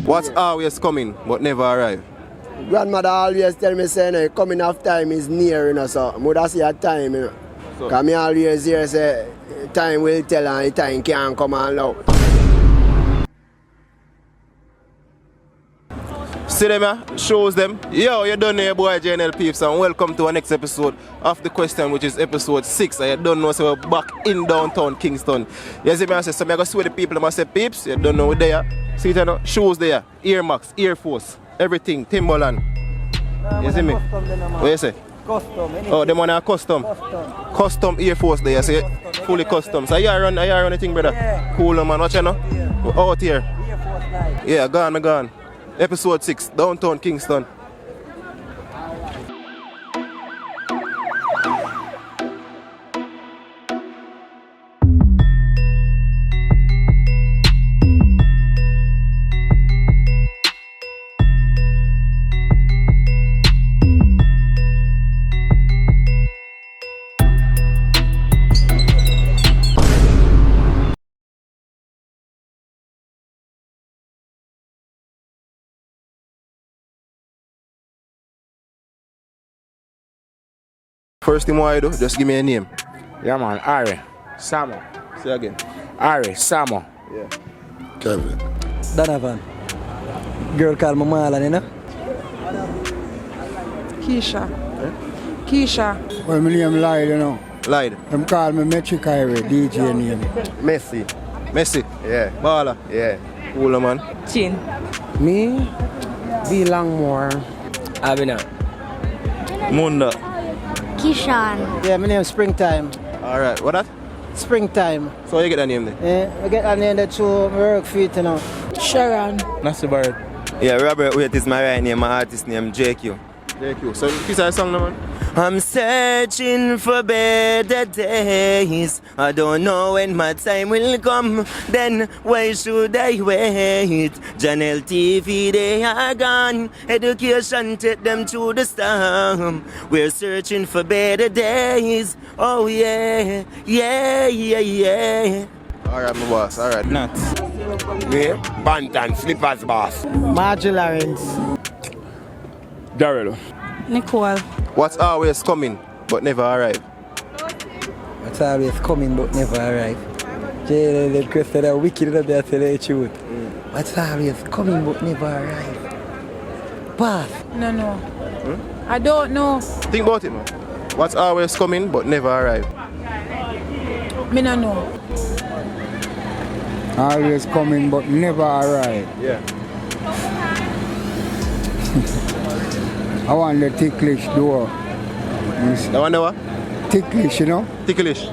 What's always coming but never arrive? Grandmother always tell me saying the coming of time is near, you know, so I would see a time, you know. So, Because I always hear say time will tell and the time can't come on now. see them here, shows them. Yo, you done here, boy Jnel peeps, and welcome to our next episode of The Question, which is episode 6. And you don't know, so we're back in downtown Kingston. You see me, I say, so I'm going to see the people, I say, peeps, you don't know we're there. See it, you know? Shoes there, Air Max, Air Force, everything, Timberland. You see me? What you say? Custom. Oh, them one are custom. Custom Air Force there, see? Fully custom. So you run the thing, brother? Yeah. Cool, man, watch you know? Yeah. Out here. Air Force Live. Yeah, gone. Episode 6, downtown Kingston. First thing what I do, just give me a name. Yeah, man. Ari. Samo. Say again. Ari. Samo. Yeah. Kevin. Donovan. Girl call me Marlon, you know? Keisha. Keisha. Well, my name Lied, you know. Lied. Them call me Metric Highway, DJ name. Messi. Yeah. Bala. Yeah. Cool, man. Chin. Me, B. Langmore. Abina. Munda. Kishan. Yeah, my name is Springtime. Alright, what that? Springtime. So you get that name then? I get a name that you work for it, you know. Sharon. Nasty Bird. Yeah, Robert Wait is my right name, my artist name JQ. JQ. So this is a song, man. I'm searching for better days. I don't know when my time will come. Then why should I wait? Jnel TV, they are gone. Education take them through the storm. We're searching for better days. Oh yeah, yeah, yeah, yeah. Alright, my boss. Alright. Nuts. Me, Bantan, Slippers boss. Margie Lawrence. Daryl. Nicole. What's always coming but never arrive? What's always coming but never arrive? Jay, the question are wicked enough to tell the truth. What's always coming but never arrive? Pass. No. I don't know. Think about it, man. What's always coming but never arrive? Me no know. Always coming but never arrive. Yeah. I want the ticklish door. I wonder what? Ticklish, you know? Ticklish.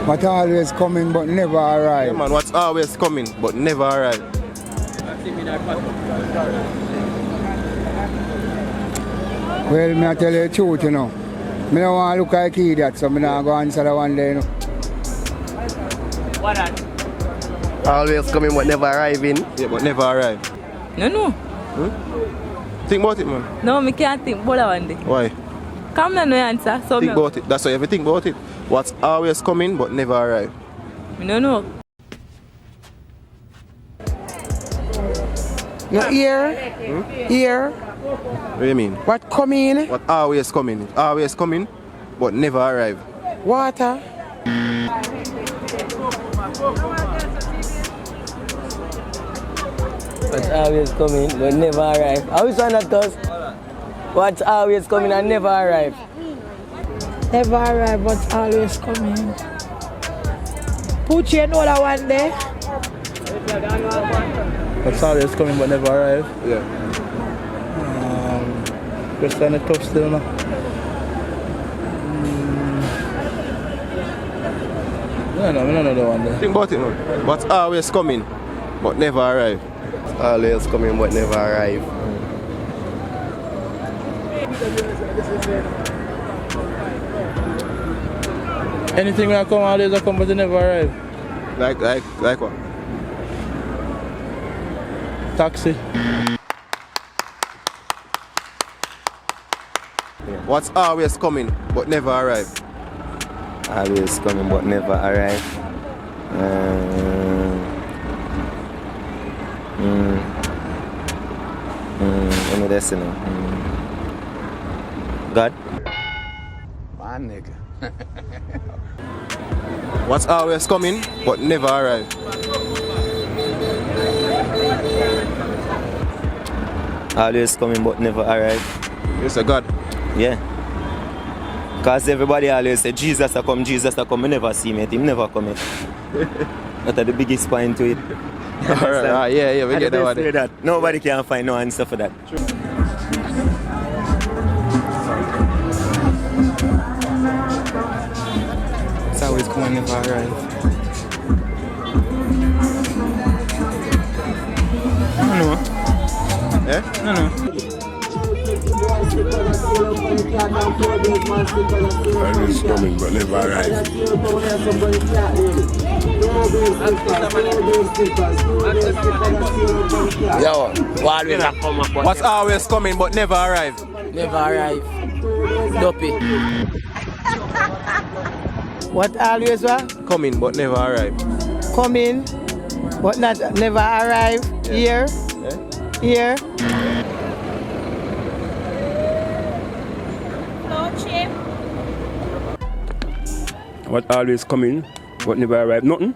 But always coming but never Yeah, arrive. man. What's always coming but never arrive? Well, me I tell you the truth, you know. Me don't want to look like idiot, so me not go answer that one day, you know. Always coming but never arriving. Yeah, but never arrive. No. Think about it, man. No, me can't think about that one day. Why? Come on, no answer. So Think about it. That's why you think about it. What's always coming but never arrive? me no know. No here. Here. What do you mean? What coming? What always coming? It's always coming but never arrive. Water. What's always coming but never arrive? How is one that does? What's always coming and never arrive? Never arrive, but always coming. Put you know that one day. What's always coming but never arrive? Yeah. Question is tough still, no? No, we don't know that one there. Think about it, man. What's always coming but never arrive? Always coming but never arrive. Anything when I come always I come but they never arrive. Like what? Taxi. What's always coming but never arrive? Always coming but never arrive. Let me listen now. God? My nigga. What's always coming but never arrive? Always coming but never arrive. It's a God. Yeah. Because everybody always say, Jesus a come, I never see me, him never come. That's the biggest point to it. Alright, yeah, we get that one. That. Nobody can find no answer for that. It's always coming, never arrive. I don't know. Eh? I don't know. Always coming but never arrive. Yo, What's always coming but never arrive? Never arrive. Dopey. What always what? Coming but never arrive. Coming, but never arrive. Here. Here. What always coming but never arrive? Nothing.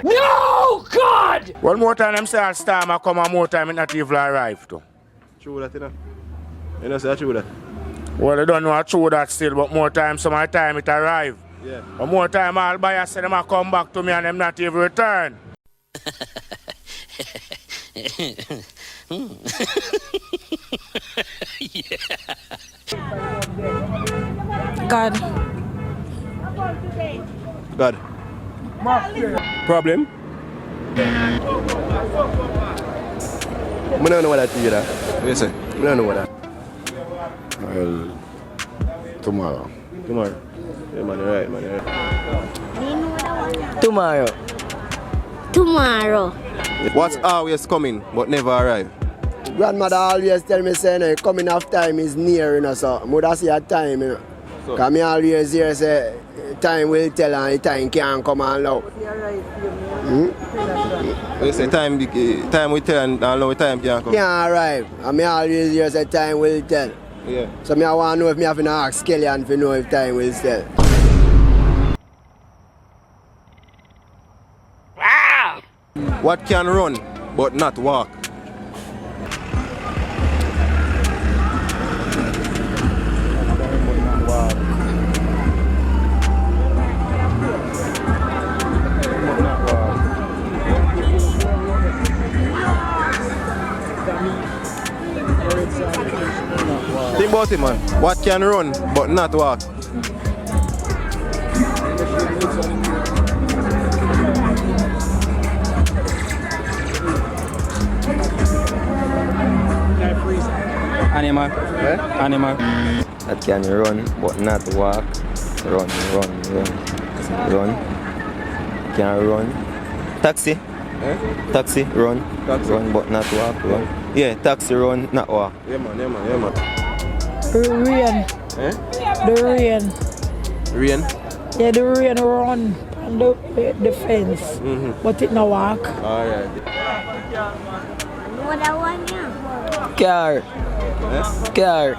No, God! One more time, them say I'll storm, I come one more time, it not even arrive too. True that, you know? You know, say true that? Well, they don't know how true that still, but more time, some of the time it arrive. Yeah. One more time, I'll buy say them I come back to me and them not even return. God. God. Problem? I don't know what that is. What you say? I don't know what that. Well, tomorrow. Tomorrow. Yeah, man, you're right, man, you're right. Tomorrow. Tomorrow. What's always coming but never arrive? Grandmother always tell me say, no, coming of time is near, you know, so mother say a time, you know. Because me always hear say, time will tell and time can't come on now. You say time will tell and now time can't come. Can't arrive. And me always hear say time will tell. Yeah. So me I want to know if me have to ask Kelly and to know if time will tell. What can run but not walk? Think about it, man. What can run but not walk? Animal. Animal. That can run but not walk. Run. Can run. Taxi. Taxi, run. Taxi. Run but not walk. Run. Yeah, taxi, run, not walk. Yeah, man. Rain. Eh? The rain. Rain? Yeah, the rain run on the fence. But it no walk. Alright. What I want you? Car. Car.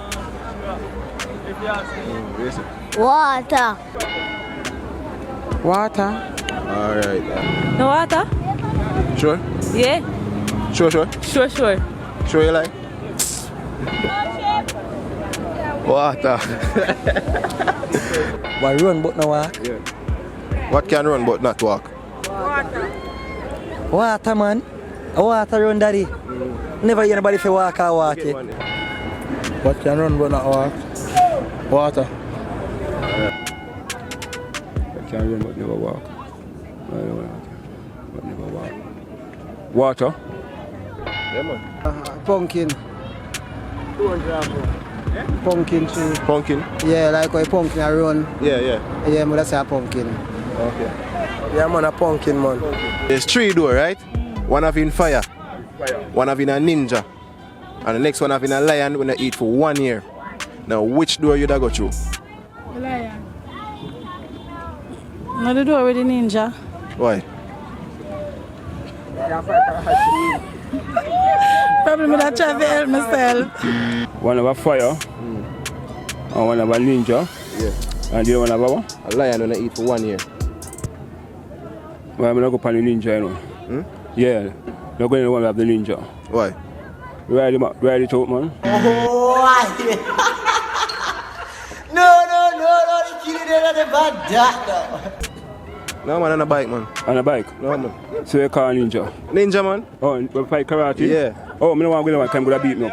Water. Water. Alright. No water? Sure? Yeah. Sure? Sure. Sure you like? Water. Why run but no walk? Yeah. What can run but not walk? Water, man. Water run, daddy. Never hear anybody say walk or walk it. What can run but not walk? Water. What can run but never walk? But never walk. Water? Yeah, man. Pumpkin. Pumpkin tree. Pumpkin? Yeah, like a pumpkin I run. Yeah. Yeah, mother say a pumpkin. Okay. Yeah, man, a pumpkin, man. There's three doors, right? One having fire, one having a ninja, and the next one having a lion when they eat for 1 year. Now, which door you da go through? The lion. No, the door with the ninja. Why? Probably me that try to help myself. One of a fire, and one of a ninja, and the other one of a A lion when I eat for 1 year. well, I'm not going to the ninja, you know. Yeah, not going to one of the ninja. Why? Ride it out, man. No, the killing them the bad No man, on a bike, man. On a bike? No man. So you call ninja? Ninja, man. Oh, you fight karate? Yeah. Oh, I don't want to go to one, I'm going to beat me up.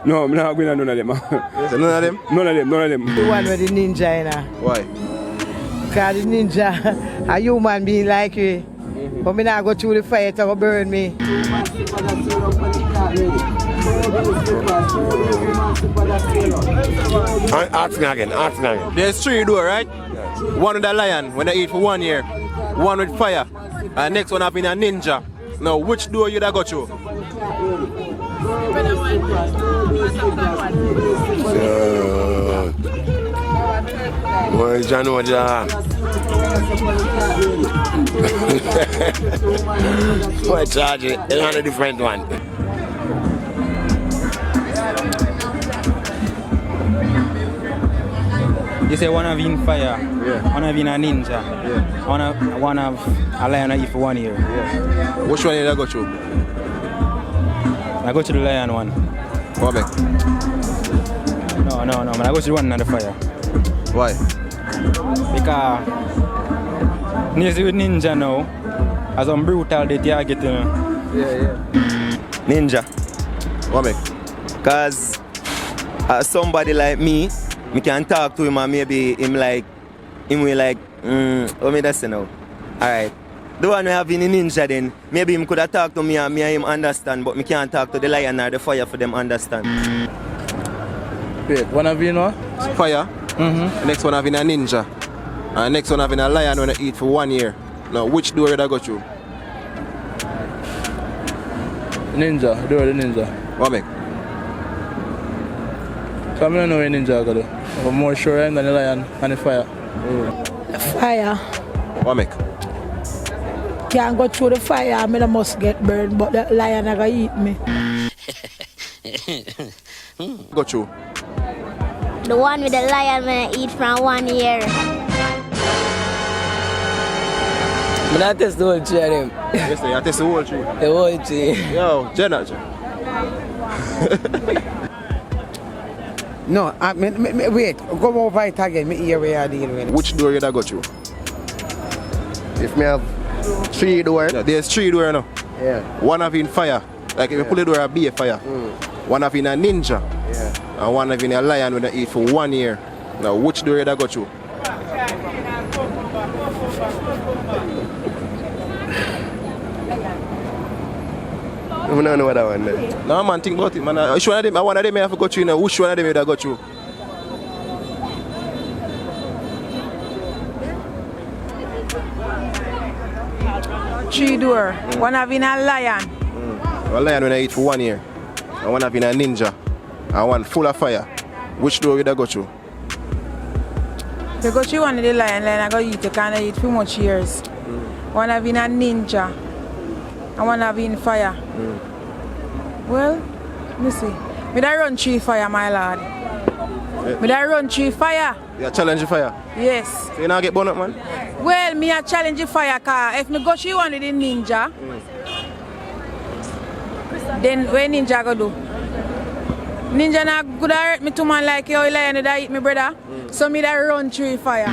No, I'm not going to none of them. None of them? None of them. The one with the ninja, you know. Why? Because the ninja, a human being like you. But me not go through the fire, it will burn me. Ask me again. There's 3 door, right? One with a lion when I eat for 1 year. One with fire. And next one have been a ninja. Now, which door you da go through? Well, you know that. Why charge it? It's on a different one. You say one of in fire, one of in a ninja, one of a lion I eat for 1 year. Which one you da go through? I go to the lion one. What make? No, I go to the one on the fire. Why? Because nearly with ninja now, as I'm brutal they target you know. Ninja. What make? Cause somebody like me can talk to him and maybe him will like, what me that say now? Alright. The one we have in the ninja then, maybe him could have talked to me and him understand, but me can't talk to the lion or the fire for them understand. Wait, one of you know? Fire. Next one having a ninja. And next one having a lion when I eat for 1 year. Now, which door you da go through? Ninja, door the ninja. What make? So I don't know where ninja go do. I'm more sure than the lion and the fire. The fire. What make? Can't go through the fire, I must get burned, but the lion are going to eat me. Go through. The one with the lion when I eat from 1 year. I'm not test the whole tree of them. Yes, sir, you test the whole tree. The whole tree. Yo, Jenna. No, wait, go over it again. Me hear where you deal with. Which door you da go through? If me have 3 doors. Yeah, there's 3 doors now. Yeah. One having fire. Like if you pull the door, it'll be a fire. One having a ninja. Yeah. And one having a lion when I eat for 1 year. Now, which door you da go through? I don't know what that one is. No man, think about it, man. Which one of them? One of them I have to go through now. Which one of them you da go through? Three door. One having a lion. A lion when I eat for 1 year. And one having a ninja. And one full of fire. Which door you da go through? You go through one of the lion I go eat, you can't eat for much years. One having a ninja. And one having fire. Well, let me see. Me da run 3 fire, my lord. Me da run 3 fire. You challenge the fire? Yes. So you not get burned up, man? Well, me a challenge the fire car. If me go through one with the ninja, then what ninja go do? Ninja not good hurt me to man like you, lion that eat me brother. So me da run 3 fire.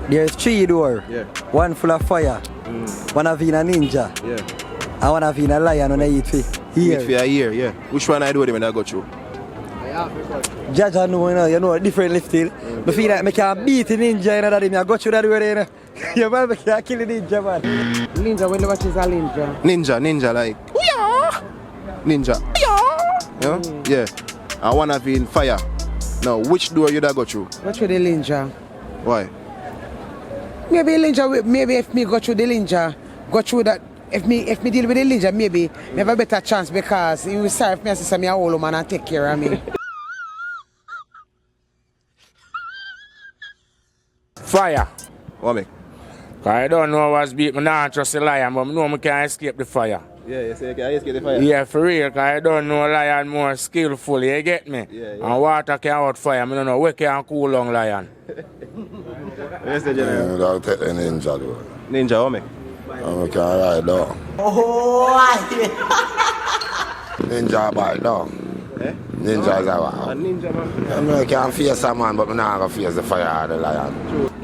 There's 3 doors. Yeah. One full of fire. One of in a ninja. Yeah. And one of in a lion when I eat for Eat for a year, yeah. Which one I do with them when I go through? Jaja know, you know, differently still. I feel like I can beat the ninja and that I go through that way. You man, I can't kill the ninja, man. Ninja, when what is a ninja? Ninja like. Ninja. Yeah? Yeah. And one of in fire. Now, which door you da go through? Go through the ninja. Why? Maybe if me go through the ninja, go through that. If me deal with the ninja, maybe never better chance because he will serve me as a old man and take care of me. Fire. What make? I don't know what's beat me, not trust the lion, but I know I can escape the fire. Yeah, you say you can escape the fire? Yeah, for real, because I don't know lion more skillful, you get me? Yeah. And water can out fire, I don't know where can cool down lion. Yes, the general. I'll take the ninja, though. Ninja, how me? I can ride down. Ninja bike down. Eh? Ninja is a A ninja, man. I can face a man, but I'm not going to face the fire of the lion.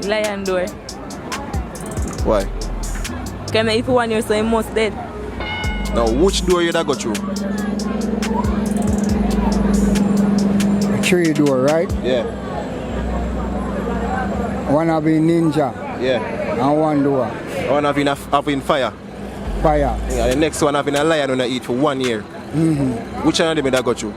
Lion door. Why? Can if you want you so you must dead. Now, which door you that go through? A 3 door, right? Yeah. One have been ninja. Yeah. And one door. One having fire. Fire. Yeah, the next one having a lion when I eat for 1 year. Which one of them that got you?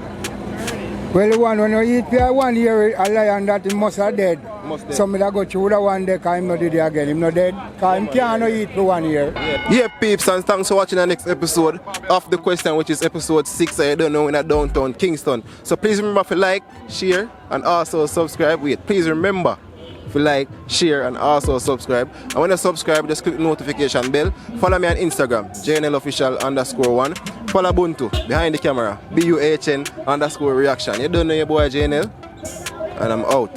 Well, the one when you eat for 1 year, a lion that he must have dead. Dead. So me that go through the one day, because him not did it again. Him not dead, because him can't eat for 1 year. Yeah, peeps, and thanks for watching the next episode of The Question, which is episode 6, I don't know, in a downtown Kingston. So please remember to like, share, and also subscribe. Wait, please remember to like, share, and also subscribe. And when you subscribe, just click the notification bell. Follow me on Instagram, JNL_1. Follow Ubuntu, behind the camera, BUHN_reaction. You don't know your boy Jnel, and I'm out.